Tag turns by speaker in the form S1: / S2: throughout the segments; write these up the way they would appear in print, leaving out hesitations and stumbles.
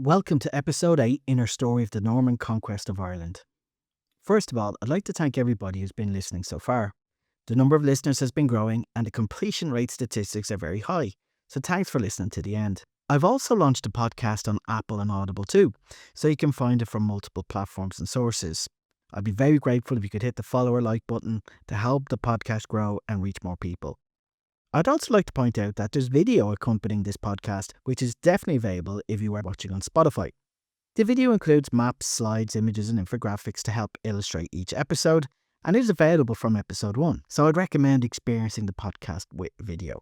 S1: Welcome to episode 8 in our story of the Norman Conquest of Ireland. First of all, I'd like to thank everybody who's been listening so far. The number of listeners has been growing and the completion rate statistics are very high, so thanks for listening to the end. I've also launched a podcast on Apple and Audible too, so you can find it from multiple platforms and sources. I'd be very grateful if you could hit the follow or like button to help the podcast grow and reach more people. I'd also like to point out that there's video accompanying this podcast, which is definitely available if you are watching on Spotify. The video includes maps, slides, images and infographics to help illustrate each episode, and is available from episode 1, so I'd recommend experiencing the podcast with video.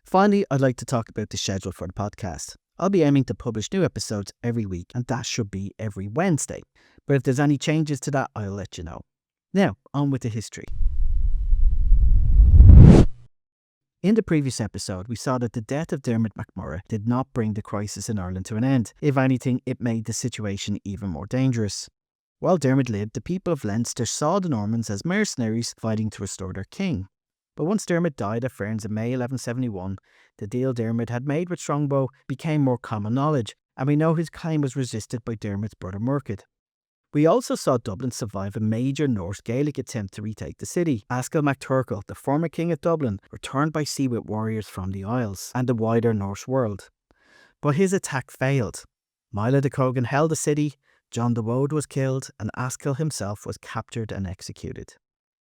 S1: Finally, I'd like to talk about the schedule for the podcast. I'll be aiming to publish new episodes every week, and that should be every Wednesday. But if there's any changes to that, I'll let you know. Now, on with the history. In the previous episode, we saw that the death of Dermot MacMurrough did not bring the crisis in Ireland to an end. If anything, it made the situation even more dangerous. While Dermot lived, the people of Leinster saw the Normans as mercenaries fighting to restore their king. But once Dermot died at Ferns in May 1171, the deal Dermot had made with Strongbow became more common knowledge, and we know his claim was resisted by Dermot's brother Murchad. We also saw Dublin survive a major Norse Gaelic attempt to retake the city. Askill MacTurkle, the former king of Dublin, returned by sea with warriors from the Isles and the wider Norse world. But his attack failed. Mila de Cogan held the city, John de Wode was killed, and Askill himself was captured and executed.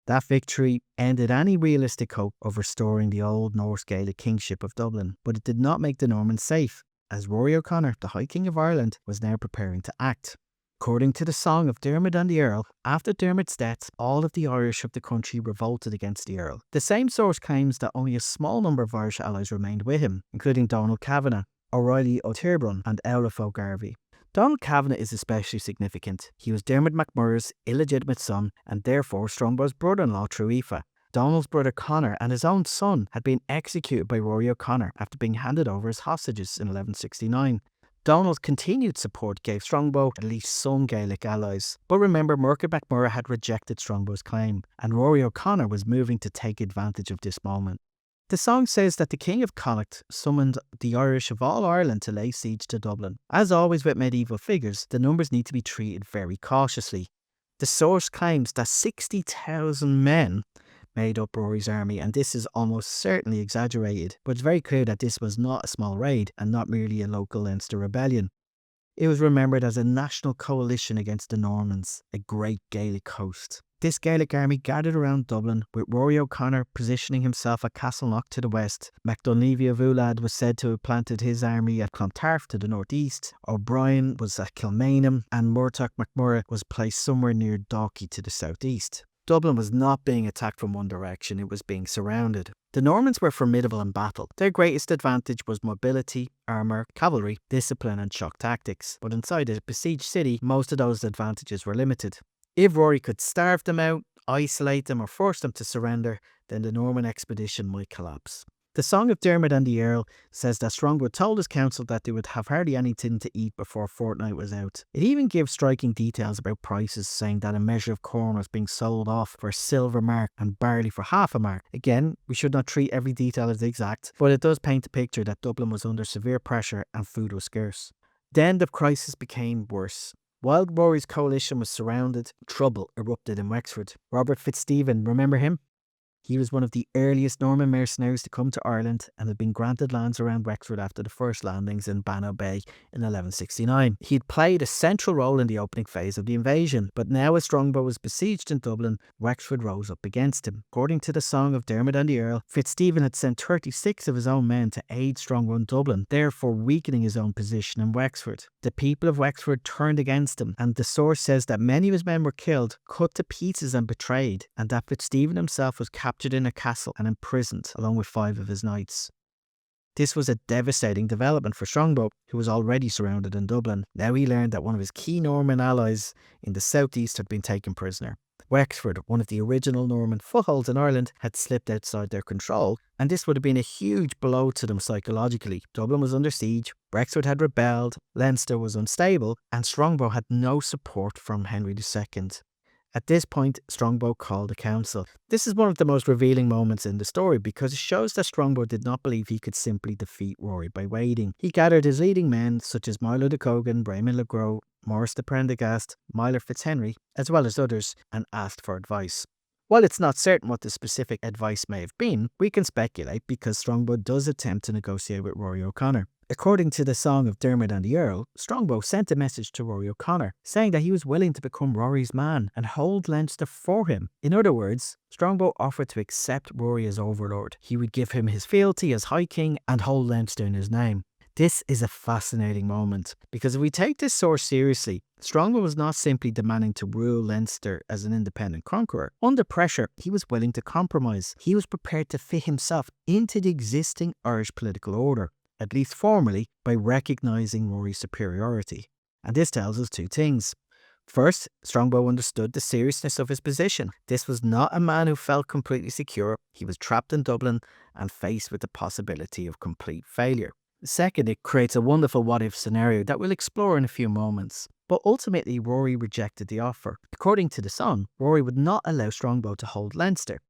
S1: That victory ended any realistic hope of restoring the old Norse Gaelic kingship of Dublin, but it did not make the Normans safe, as Rory O'Connor, the High King of Ireland, was now preparing to act. According to the Song of Dermot and the Earl, after Dermot's death, all of the Irish of the country revolted against the Earl. The same source claims that only a small number of Irish allies remained with him, including Donald Kavanagh, O'Reilly O'Tirbrun and Eulaf O'Garvey. Donald Kavanagh is especially significant. He was Dermot MacMurrough's illegitimate son and therefore Strongbow's brother-in-law through Aoife. Donald's brother Conor and his own son had been executed by Rory O'Connor after being handed over as hostages in 1169. Donald's continued support gave Strongbow at least some Gaelic allies. But remember, Murchad MacMurrough had rejected Strongbow's claim, and Rory O'Connor was moving to take advantage of this moment. The song says that the King of Connacht summoned the Irish of all Ireland to lay siege to Dublin. As always with medieval figures, the numbers need to be treated very cautiously. The source claims that 60,000 men made up Rory's army, and this is almost certainly exaggerated, but it's very clear that this was not a small raid and not merely a local Leinster rebellion. It was remembered as a national coalition against the Normans, a great Gaelic host. This Gaelic army gathered around Dublin, with Rory O'Connor positioning himself at Castleknock to the west. MacDonlevy of Ullad was said to have planted his army at Clontarf to the northeast, O'Brien was at Kilmainham, and Murtagh MacMurrough was placed somewhere near Dalkey to the southeast. Dublin was not being attacked from one direction, it was being surrounded. The Normans were formidable in battle. Their greatest advantage was mobility, armour, cavalry, discipline and shock tactics. But inside a besieged city, most of those advantages were limited. If Rory could starve them out, isolate them or force them to surrender, then the Norman expedition might collapse. The Song of Dermot and the Earl says that Strongbow told his council that they would have hardly anything to eat before a fortnight was out. It even gives striking details about prices, saying that a measure of corn was being sold off for a silver mark and barley for half a mark. Again, we should not treat every detail as exact, but it does paint a picture that Dublin was under severe pressure and food was scarce. Then the crisis became worse. While Rory's coalition was surrounded, trouble erupted in Wexford. Robert FitzStephen, remember him? He was one of the earliest Norman mercenaries to come to Ireland and had been granted lands around Wexford after the first landings in Bannow Bay in 1169. He had played a central role in the opening phase of the invasion, but now as Strongbow was besieged in Dublin, Wexford rose up against him. According to the Song of Dermot and the Earl, FitzStephen had sent 36 of his own men to aid Strongbow in Dublin, therefore weakening his own position in Wexford. The people of Wexford turned against him, and the source says that many of his men were killed, cut to pieces and betrayed, and that FitzStephen himself was captured in a castle and imprisoned along with 5 of his knights. This was a devastating development for Strongbow, who was already surrounded in Dublin. Now he learned that one of his key Norman allies in the southeast had been taken prisoner. Wexford, one of the original Norman footholds in Ireland, had slipped outside their control, and this would have been a huge blow to them psychologically. Dublin was under siege, Wexford had rebelled, Leinster was unstable, and Strongbow had no support from Henry II. At this point, Strongbow called a council. This is one of the most revealing moments in the story because it shows that Strongbow did not believe he could simply defeat Rory by waiting. He gathered his leading men such as Milo de Cogan, Raymond le Gros, Maurice de Prendergast, Myler Fitzhenry, as well as others, and asked for advice. While it's not certain what the specific advice may have been, we can speculate because Strongbow does attempt to negotiate with Rory O'Connor. According to the Song of Dermot and the Earl, Strongbow sent a message to Rory O'Connor saying that he was willing to become Rory's man and hold Leinster for him. In other words, Strongbow offered to accept Rory as overlord. He would give him his fealty as High King and hold Leinster in his name. This is a fascinating moment because if we take this source seriously, Strongbow was not simply demanding to rule Leinster as an independent conqueror. Under pressure, he was willing to compromise. He was prepared to fit himself into the existing Irish political order, at least formally, by recognising Rory's superiority. And this tells us two things. First, Strongbow understood the seriousness of his position. This was not a man who felt completely secure. He was trapped in Dublin and faced with the possibility of complete failure. Second, it creates a wonderful what-if scenario that we'll explore in a few moments. But ultimately, Rory rejected the offer. According to the song, Rory would not allow Strongbow to hold Leinster.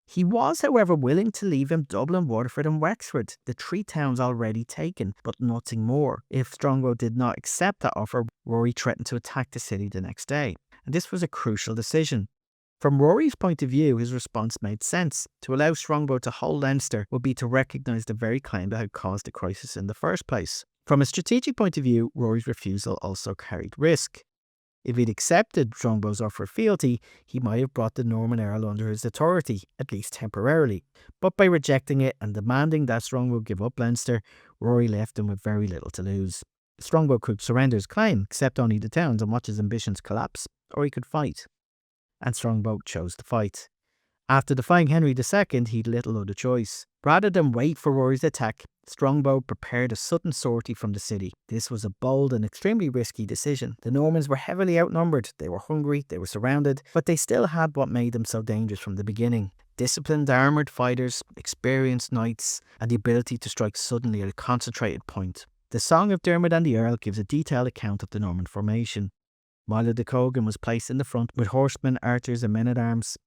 S1: He was, however, willing to leave him Dublin, Waterford and Wexford, the three towns already taken, but nothing more. If Strongbow did not accept that offer, Rory threatened to attack the city the next day. And this was a crucial decision. From Rory's point of view, his response made sense. To allow Strongbow to hold Leinster would be to recognise the very claim that had caused the crisis in the first place. From a strategic point of view, Rory's refusal also carried risk. If he'd accepted Strongbow's offer of fealty, he might have brought the Norman Earl under his authority, at least temporarily. But by rejecting it and demanding that Strongbow give up Leinster, Rory left him with very little to lose. Strongbow could surrender his claim, accept only the towns and watch his ambitions collapse, or he could fight. And Strongbow chose to fight. After defying Henry II, he'd little other choice. Rather than wait for Rory's attack, Strongbow prepared a sudden sortie from the city. This was a bold and extremely risky decision. The Normans were heavily outnumbered, they were hungry, they were surrounded, but they still had what made them so dangerous from the beginning. Disciplined armoured fighters, experienced knights, and the ability to strike suddenly at a concentrated point. The Song of Dermot and the Earl gives a detailed account of the Norman formation. Milo de Cogan was placed in the front with horsemen, archers and men-at-arms.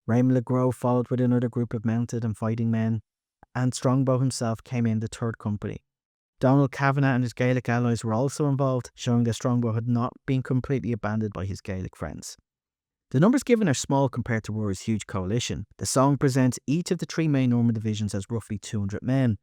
S1: Raymond le Gros followed with another group of mounted and fighting men, and Strongbow himself came in the third company. Donald Kavanagh and his Gaelic allies were also involved, showing that Strongbow had not been completely abandoned by his Gaelic friends. The numbers given are small compared to Rory's huge coalition. The song presents each of the three main Norman divisions as roughly 200 men,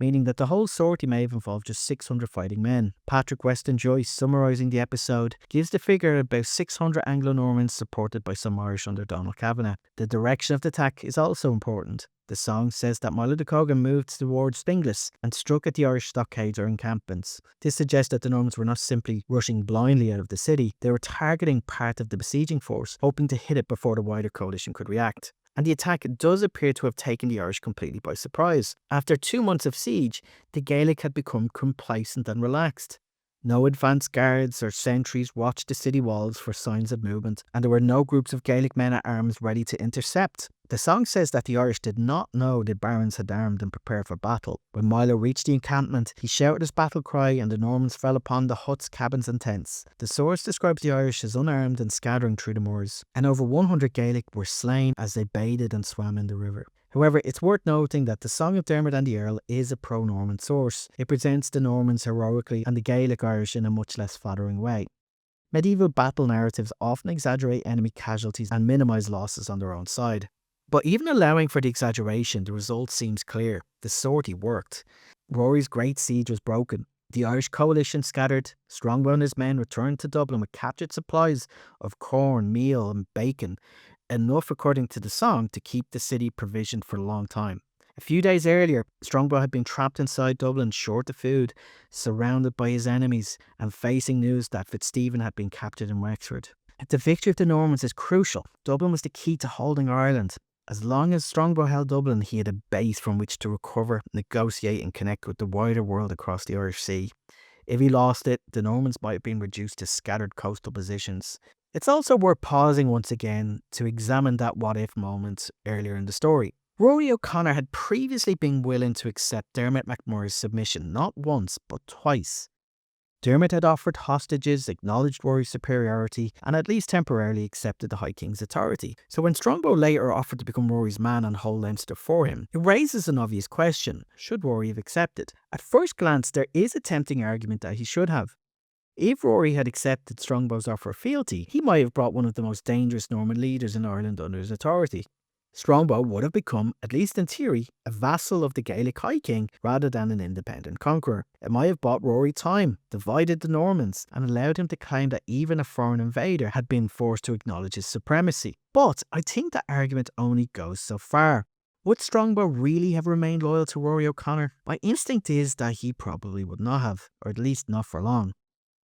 S1: meaning that the whole sortie may have involved just 600 fighting men. Patrick Weston Joyce, summarising the episode, gives the figure at about 600 Anglo-Normans supported by some Irish under Donald Kavanagh. The direction of the attack is also important. The song says that Milo de Cogan moved towards Finglas and struck at the Irish stockades or encampments. This suggests that the Normans were not simply rushing blindly out of the city, they were targeting part of the besieging force, hoping to hit it before the wider coalition could react. And the attack does appear to have taken the Irish completely by surprise. After 2 months of siege, the Gaelic had become complacent and relaxed. No advance guards or sentries watched the city walls for signs of movement, and there were no groups of Gaelic men at arms ready to intercept. The song says that the Irish did not know the barons had armed and prepared for battle. When Milo reached the encampment, he shouted his battle cry and the Normans fell upon the huts, cabins and tents. The source describes the Irish as unarmed and scattering through the moors, and over 100 Gaelic were slain as they bathed and swam in the river. However, it's worth noting that the Song of Dermot and the Earl is a pro-Norman source. It presents the Normans heroically and the Gaelic Irish in a much less flattering way. Medieval battle narratives often exaggerate enemy casualties and minimise losses on their own side. But even allowing for the exaggeration, the result seems clear. The sortie worked. Rory's great siege was broken. The Irish coalition scattered. Strongbow and his men returned to Dublin with captured supplies of corn, meal and bacon, enough according to the song to keep the city provisioned for a long time. A few days earlier, Strongbow had been trapped inside Dublin, short of food, surrounded by his enemies and facing news that FitzStephen had been captured in Wexford. The victory of the Normans is crucial. Dublin was the key to holding Ireland. As long as Strongbow held Dublin, he had a base from which to recover, negotiate and connect with the wider world across the Irish Sea. If he lost it, the Normans might have been reduced to scattered coastal positions. It's also worth pausing once again to examine that what-if moment earlier in the story. Rory O'Connor had previously been willing to accept Dermot MacMurrough's submission not once but twice. Dermot had offered hostages, acknowledged Rory's superiority, and at least temporarily accepted the High King's authority. So when Strongbow later offered to become Rory's man and hold Leinster for him, it raises an obvious question: should Rory have accepted? At first glance, there is a tempting argument that he should have. If Rory had accepted Strongbow's offer of fealty, he might have brought one of the most dangerous Norman leaders in Ireland under his authority. Strongbow would have become, at least in theory, a vassal of the Gaelic High King rather than an independent conqueror. It might have bought Rory time, divided the Normans, and allowed him to claim that even a foreign invader had been forced to acknowledge his supremacy. But I think that argument only goes so far. Would Strongbow really have remained loyal to Rory O'Connor? My instinct is that he probably would not have, or at least not for long.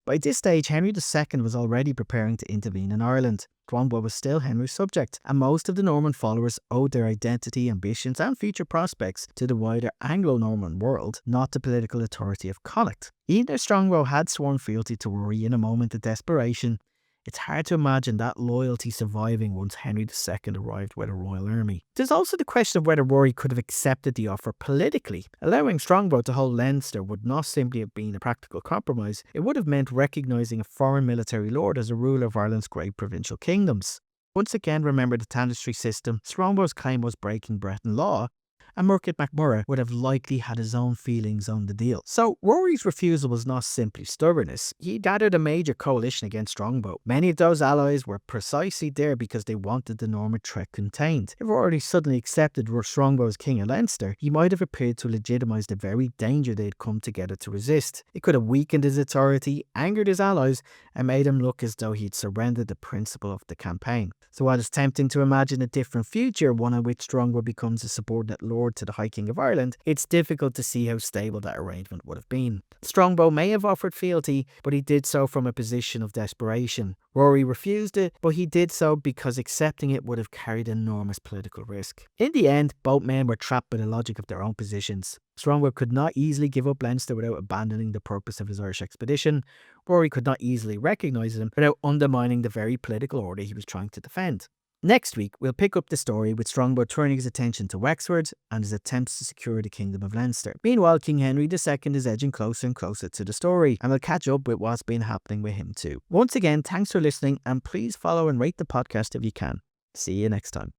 S1: By this stage, Henry II was already preparing to intervene in Ireland. Strongbow was still Henry's subject, and most of the Norman followers owed their identity, ambitions and future prospects to the wider Anglo-Norman world, not the political authority of Connacht. Even if Strongbow had sworn fealty to Rory in a moment of desperation, it's hard to imagine that loyalty surviving once Henry II arrived with a royal army. There's also the question of whether Rory could have accepted the offer politically. Allowing Strongbow to hold Leinster would not simply have been a practical compromise, it would have meant recognising a foreign military lord as a ruler of Ireland's great provincial kingdoms. Once again, remember the tanistry system. Strongbow's claim was breaking Breton law, and MacMurrough would have likely had his own feelings on the deal. So Rory's refusal was not simply stubbornness. He gathered a major coalition against Strongbow. Many of those allies were precisely there because they wanted the Norman threat contained. If Rory suddenly accepted Strongbow as King of Leinster, he might have appeared to legitimise the very danger they had come together to resist. It could have weakened his authority, angered his allies, and made him look as though he'd surrendered the principle of the campaign. So while it's tempting to imagine a different future, one in which Strongbow becomes a subordinate lord to the High King of Ireland, it's difficult to see how stable that arrangement would have been. Strongbow may have offered fealty, but he did so from a position of desperation. Rory refused it, but he did so because accepting it would have carried enormous political risk. In the end, both men were trapped by the logic of their own positions. Strongbow could not easily give up Leinster without abandoning the purpose of his Irish expedition. Rory could not easily recognise him without undermining the very political order he was trying to defend. Next week, we'll pick up the story with Strongbow turning his attention to Wexford and his attempts to secure the Kingdom of Leinster. Meanwhile, King Henry II is edging closer and closer to the story, and we'll catch up with what's been happening with him too. Once again, thanks for listening, and please follow and rate the podcast if you can. See you next time.